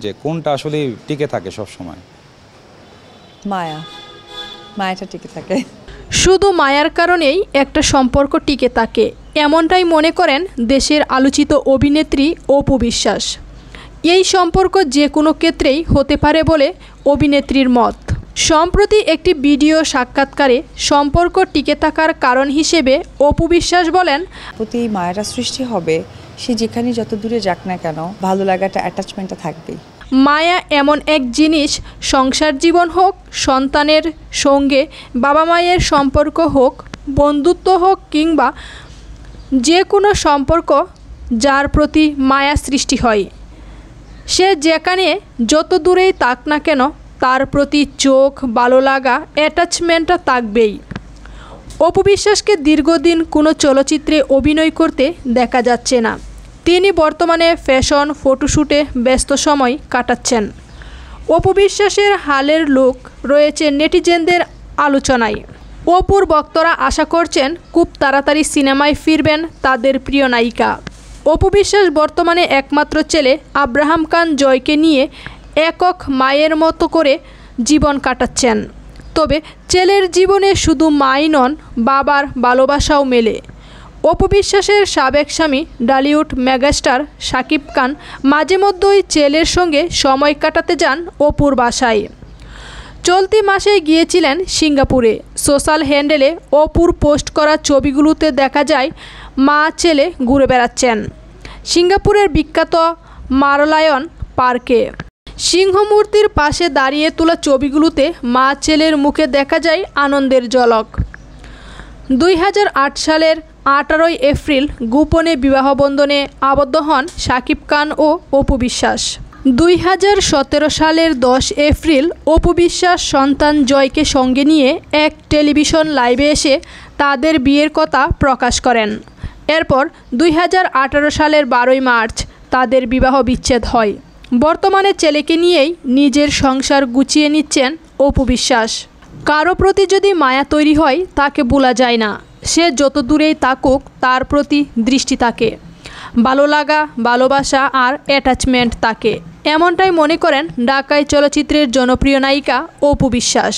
যে কোনটা আসলে টিকে থাকে সব সময়? মায়াটা টিকে থাকে। শুধু মায়ার কারণেই একটা সম্পর্ক টিকে থাকে, এমনটাই মনে করেন দেশের আলোচিত অভিনেত্রী অপু বিশ্বাস। এই সম্পর্ক যে কোনো ক্ষেত্রেই হতে পারে বলে অভিনেত্রীর মত। সম্প্রতি একটি ভিডিও সাক্ষাৎকারে সম্পর্ক টিকে থাকার কারণ হিসেবে অপু বিশ্বাস বলেন, প্রতি মায়াটা সৃষ্টি হবে, সে যেখানে যত দূরে যাক না কেন ভালো লাগাটা, অ্যাটাচমেন্টটা থাকবেই। মায়া এমন এক জিনিস, সংসার জীবন হোক, সন্তানের সঙ্গে বাবা মায়ের সম্পর্ক হোক, বন্ধুত্ব হোক কিংবা যে কোনো সম্পর্ক যার প্রতি মায়া সৃষ্টি হয়, সে যেখানে যত দূরেই থাক না কেন তার প্রতি চোখ, ভালো লাগা, অ্যাটাচমেন্টটা থাকবেই। অপু বিশ্বাসকে দীর্ঘদিন কোনো চলচ্চিত্রে অভিনয় করতে দেখা যাচ্ছে না। তিনি বর্তমানে ফ্যাশন ফটোশ্যুটে ব্যস্ত সময় কাটাচ্ছেন। অপু বিশ্বাসের হালের লুক রয়েছে নেটিজেনদের আলোচনায়। অপুর ভক্তরা আশা করছেন খুব তাড়াতাড়ি সিনেমায় ফিরবেন তাদের প্রিয় নায়িকা। অপু বিশ্বাস বর্তমানে একমাত্র ছেলে আব্রাহাম খান জয়কে নিয়ে একক মায়ের মতো করে জীবন কাটাচ্ছেন। তবে ছেলের জীবনে শুধু মাই নন, বাবার ভালোবাসাও মেলে। অপু বিশ্বাসের সাবেক স্বামী বলিউড মেগাস্টার শাকিব খান মাঝে মধ্যেই ছেলের সঙ্গে সময় কাটাতে যান অপুর বাসায়। চলতি মাসে গিয়েছিলেন সিঙ্গাপুরে। সোশ্যাল হ্যান্ডেলে অপুর পোস্ট করা ছবিগুলোতে দেখা যায় মা ছেলে ঘুরে বেড়াচ্ছেন সিঙ্গাপুরের বিখ্যাত মারলায়ন পার্কে। সিংহমূর্তির পাশে দাঁড়িয়ে তোলা ছবিগুলোতে মা ছেলের মুখে দেখা যায় আনন্দের ঝলক। 2008 সালের 18 এপ্রিল গোপনে বিবাহ বন্ধনে আবদ্ধ হন শাকিব খান ও অপু বিশ্বাস। 2017 সালের 10 এপ্রিল অপু বিশ্বাস সন্তান জয়কে সঙ্গে নিয়ে এক টেলিভিশন লাইভে এসে তাদের বিয়ের কথা প্রকাশ করেন। এরপর 2018 সালের 12 মার্চ তাদের বিবাহ বিচ্ছেদ হয়। বর্তমানে ছেলেকে নিয়েই নিজের সংসার গুছিয়ে নিচ্ছেন অপু বিশ্বাস। কারো প্রতি যদি মায়া তৈরি হয় তাকে ভোলা যায় না। সে যত দূরেই থাকুক তার প্রতি দৃষ্টি থাকে, ভালো লাগা, ভালোবাসা আর অ্যাটাচমেন্ট থাকে, এমনটাই মনে করেন ঢাকাই চলচ্চিত্রের জনপ্রিয় নায়িকা অপু বিশ্বাস।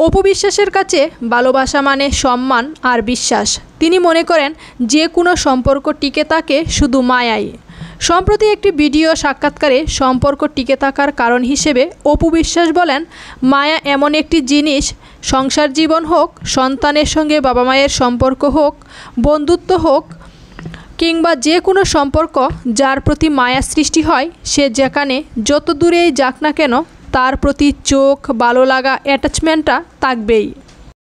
অপু বিশ্বাসের কাছে ভালোবাসা মানে সম্মান আর বিশ্বাস। তিনি মনে করেন যে কোনো সম্পর্ক টিকে থাকে শুধু মায়াই। সম্প্রতি একটি ভিডিও সাক্ষাৎকারে সম্পর্ক টিকে থাকার কারণ হিসেবে অপু বিশ্বাস বলেন, মায়া এমন একটি জিনিস, সংসার জীবন হোক, সন্তানের সঙ্গে বাবা মায়ের সম্পর্ক হোক, বন্ধুত্ব হোক কিংবা যে কোনো সম্পর্ক যার প্রতি মায়া সৃষ্টি হয়, সে যেখানে যত দূরেই যাক না কেন তার প্রতি চোখ, ভালো লাগা, অ্যাটাচমেন্টটা থাকবেই।